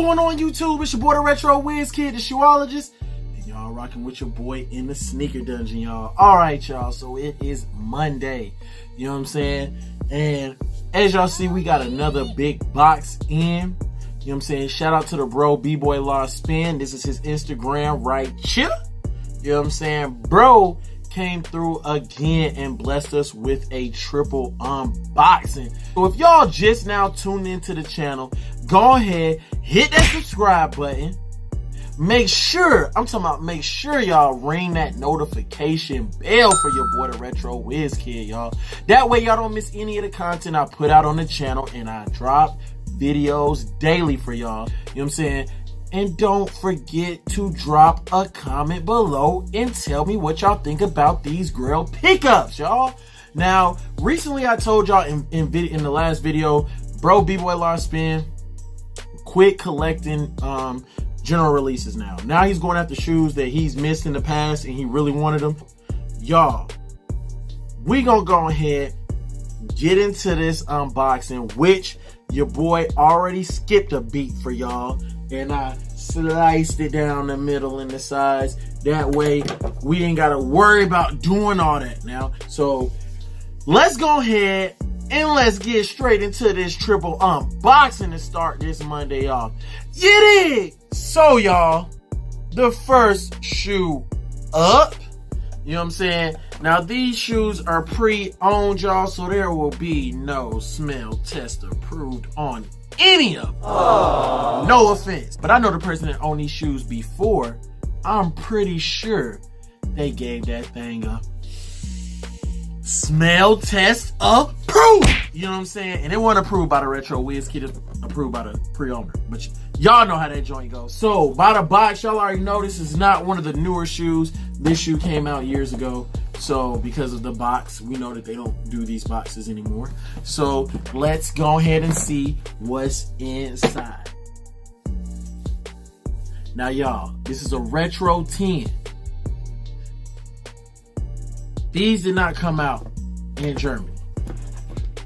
going on YouTube? It's your boy the Retro Wiz Kid, the shoeologist. And y'all rocking with your boy in the sneaker dungeon, y'all. Alright, y'all. So it is Monday. You know what I'm saying? And as y'all see, we got another big box in. You know what I'm saying? Shout out to the bro, Bboylaspin. This is his Instagram right here. You know what I'm saying? Bro came through again and blessed us with a triple unboxing. So if y'all just now tuned into the channel, go ahead, hit that subscribe button. Make sure y'all ring that notification bell for your boy the Retro Wiz Kid, y'all. That way y'all don't miss any of the content I put out on the channel, and I drop videos daily for y'all. You know what I'm saying? And don't forget to drop a comment below and tell me what y'all think about these grill pickups, y'all. Now, recently I told y'all in the last video, bro, Bboylaspin quit collecting general releases now. Now he's going after shoes that he's missed in the past and he really wanted them. Y'all, we gonna go ahead, get into this unboxing, which your boy already skipped a beat for y'all. And I sliced it down the middle and the sides. That way, we ain't got to worry about doing all that now. So, let's go ahead and let's get straight into this triple unboxing to start this Monday off. You dig? So, y'all, the first shoe up. You know what I'm saying? Now, these shoes are pre-owned, y'all, so there will be no smell test approved on any of them. Aww. No offense, but I know the person that owned these shoes before. I'm pretty sure they gave that thing a smell test approved. You know what I'm saying? And it wasn't approved by the Retro Wiz Kid, it's approved by the pre-owner. But y'all know how that joint goes. So by the box, y'all already know this is not one of the newer shoes. This shoe came out years ago. So because of the box, we know that they don't do these boxes anymore. So let's go ahead and see what's inside. Now y'all, this is a Retro 10. These did not come out in Germany.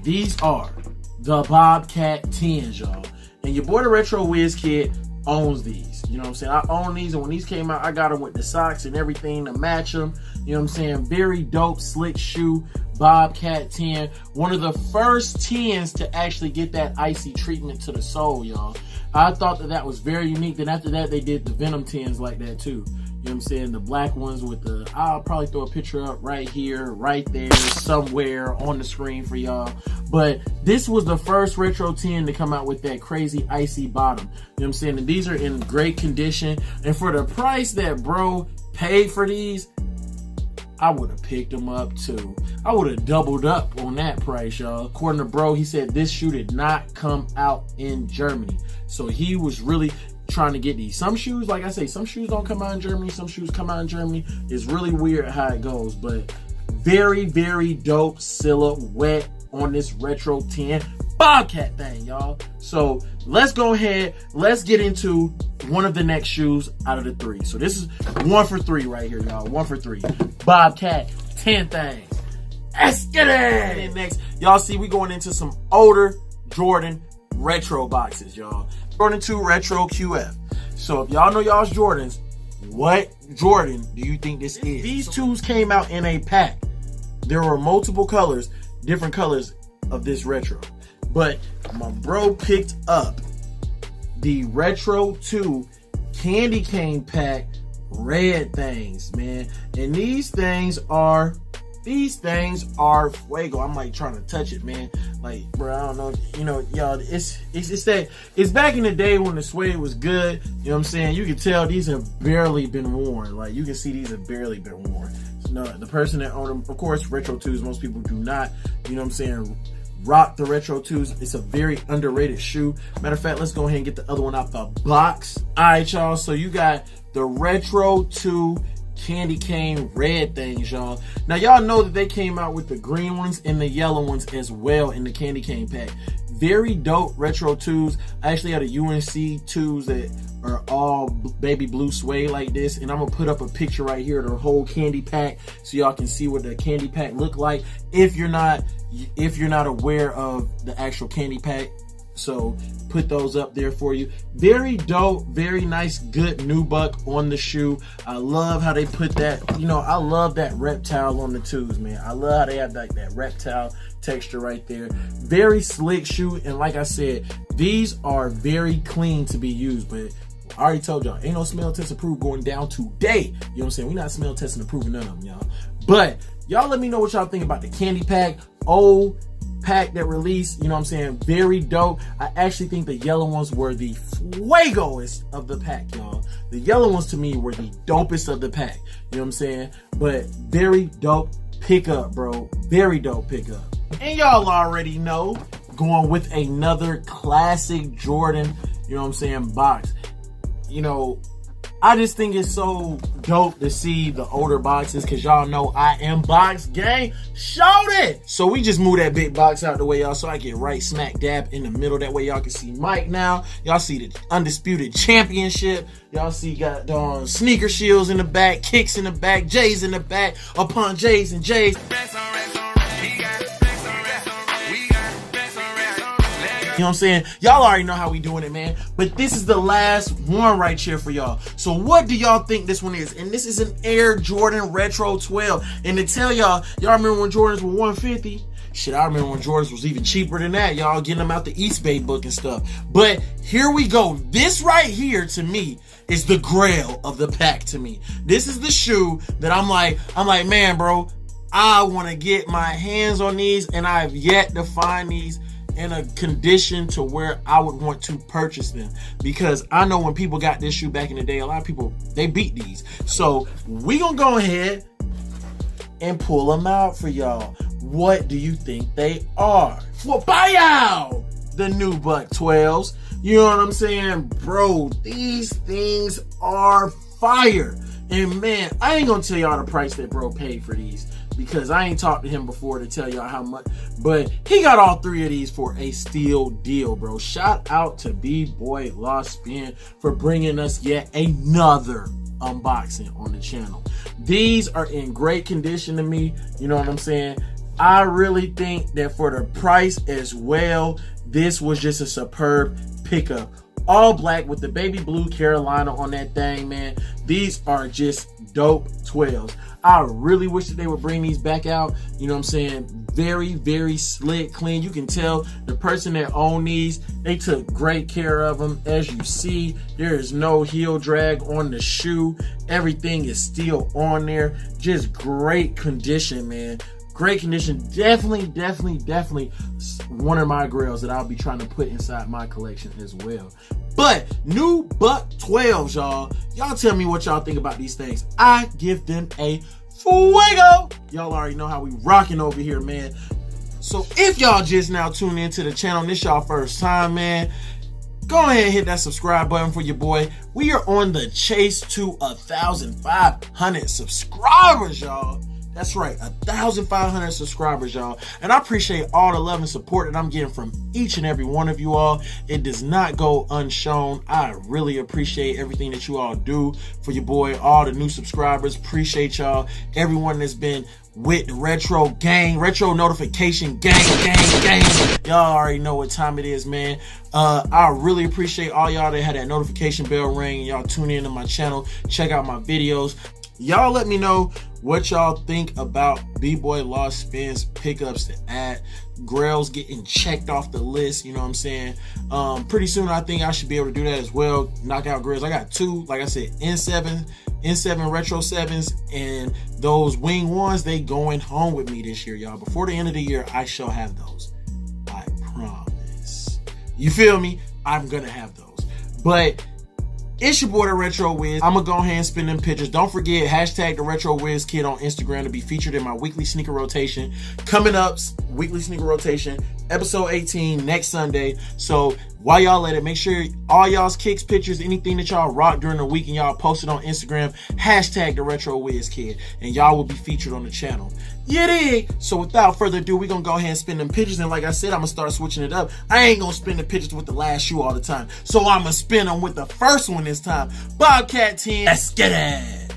These are the Bobcat 10s, y'all. And your boy the Retro Wiz Kid owns these. You know what I'm saying? I own these, and when these came out, I got them with the socks and everything to match them. You know what I'm saying? Very dope, slick shoe, Bobcat 10. One of the first 10s to actually get that icy treatment to the sole, y'all. I thought that was very unique. Then after that, they did the Venom 10s like that too. You know what I'm saying? The black ones with the, I'll probably throw a picture up right here, right there, somewhere on the screen for y'all. But this was the first Retro 10 to come out with that crazy icy bottom. You know what I'm saying? And these are in great condition. And for the price that bro paid for these, I would have picked them up too. I would have doubled up on that price, y'all. According to bro, he said this shoe did not come out in Germany. So he was really trying to get these. Some shoes, like I say, some shoes don't come out in Germany, some shoes come out in Germany. It's really weird how it goes, but very, very dope silhouette on this Retro 10 Bobcat thing, y'all. So let's go ahead, let's get into one of the next shoes out of the three. So this is 1 for 3 right here, y'all. 1 for 3. Bobcat 10 things. Let's get it! And next, y'all see we going into some older Jordan retro boxes, y'all. Jordan 2 Retro QF. So if y'all know y'all's Jordans, what Jordan do you think this is? These twos came out in a pack. There were multiple colors, different colors of this retro. But my bro picked up the Retro 2 Candy Cane Pack red things, man. And these things are fuego. I'm like trying to touch it, man. Like, bro, I don't know. You know, y'all, it's back in the day when the suede was good. You know what I'm saying? You can tell these have barely been worn. Like, you can see these have barely been worn. No, the person that owned them, of course, Retro 2s, most people do not, you know what I'm saying, rock the Retro 2s. It's a very underrated shoe. Matter of fact, let's go ahead and get the other one out the box. All right, y'all. So you got the Retro 2 Candy Cane red things, y'all. Now, y'all know that they came out with the green ones and the yellow ones as well in the Candy Cane pack. Very dope Retro 2s. I actually had a UNC 2s that are all baby blue suede like this, and I'm gonna put up a picture right here of the whole candy pack so y'all can see what the candy pack look like if you're not aware of the actual candy pack So put those up there for you. Very dope, very nice, good nubuck on the shoe. I love how they put that, I love that reptile on the twos, man. I love how they have like that reptile texture right there. Very slick shoe, and like I said, these are very clean to be used, but I already told y'all, ain't no smell test approved going down today. You know what I'm saying? We're not smell testing approving none of them, y'all. But y'all let me know what y'all think about the candy pack. Old pack that released, you know what I'm saying? Very dope. I actually think the yellow ones were the fuegoest of the pack, y'all. The yellow ones to me were the dopest of the pack. You know what I'm saying? But very dope pickup, bro. Very dope pickup. And y'all already know, going with another classic Jordan, you know what I'm saying, box. I just think it's so dope to see the older boxes, because y'all know I am box gang. Showed it! So we just move that big box out the way, y'all, so I get right smack dab in the middle. That way y'all can see Mike now. Y'all see the Undisputed Championship. Y'all see got sneaker shields in the back, kicks in the back, J's in the back, upon J's and J's. You know what I'm saying? Y'all already know how we doing it, man. But this is the last one right here for y'all. So what do y'all think this one is? And this is an Air Jordan Retro 12. And to tell y'all remember when Jordans were 150? Shit, I remember when Jordans was even cheaper than that. Y'all getting them out the East Bay book and stuff. But here we go. This right here, to me, is the grail of the pack to me. This is the shoe that I'm like, man, bro, I want to get my hands on these, and I have yet to find these in a condition to where I would want to purchase them, because I know when people got this shoe back in the day, a lot of people, they beat these. So we gonna go ahead and pull them out for y'all. What do you think they are? For buyout, the new Buck 12s. You know what I'm saying? Bro, these things are fire. And man, I ain't gonna tell y'all the price that bro paid for these, because I ain't talked to him before to tell y'all how much, but he got all three of these for a steal deal, bro. Shout out to Bboylaspin for bringing us yet another unboxing on the channel. These are in great condition to me. You know what I'm saying? I really think that for the price as well, this was just a superb pickup. All black with the baby blue Carolina on that thing, man. These are just dope 12s. I really wish that they would bring these back out. You know what I'm saying? Very, very slick, clean. You can tell the person that owned these, they took great care of them. As you see, there is no heel drag on the shoe. Everything is still on there. Just great condition, man. Great condition. Definitely one of my grails that I'll be trying to put inside my collection as well. But new Buck 12s, y'all. Y'all tell me what y'all think about these things. I give them a fuego. Y'all already know how we rocking over here, man. So if y'all just now tuned into the channel, this y'all first time, man, go ahead and hit that subscribe button for your boy. We are on the chase to 1,500 subscribers, y'all. That's right, 1,500 subscribers, y'all. And I appreciate all the love and support that I'm getting from each and every one of you all. It does not go unshown. I really appreciate everything that you all do for your boy. All the new subscribers, appreciate y'all. Everyone that's been with the Retro Gang, Retro Notification Gang. Y'all already know what time it is, man. I really appreciate all y'all that had that notification bell ring. Y'all tune in to my channel, check out my videos. Y'all let me know what y'all think about Bboylaspin's pickups to add. Grails getting checked off the list, you know what I'm saying? Pretty soon I think I should be able to do that as well. Knock out Grails. I got two, like I said, N7 Retro 7s, and those wing ones, they going home with me this year, y'all. Before the end of the year, I shall have those. I promise. You feel me? I'm gonna have those. But it's your boy, the Retro Wiz. I'm gonna go ahead and spin them pictures. Don't forget, hashtag the Retro Wiz Kid on Instagram to be featured in my weekly sneaker rotation. Coming up, weekly sneaker rotation, episode 18 next Sunday. So while y'all at it, make sure all y'all's kicks, pictures, anything that y'all rock during the week and y'all post it on Instagram, hashtag the Retro Wiz Kid, and y'all will be featured on the channel. You dig? So without further ado, we're gonna go ahead and spin them pictures. And like I said, I'm gonna start switching it up. I ain't gonna spin the pictures with the last shoe all the time. So I'm gonna spin them with the first one this time. Bobcat 10. Let's get it.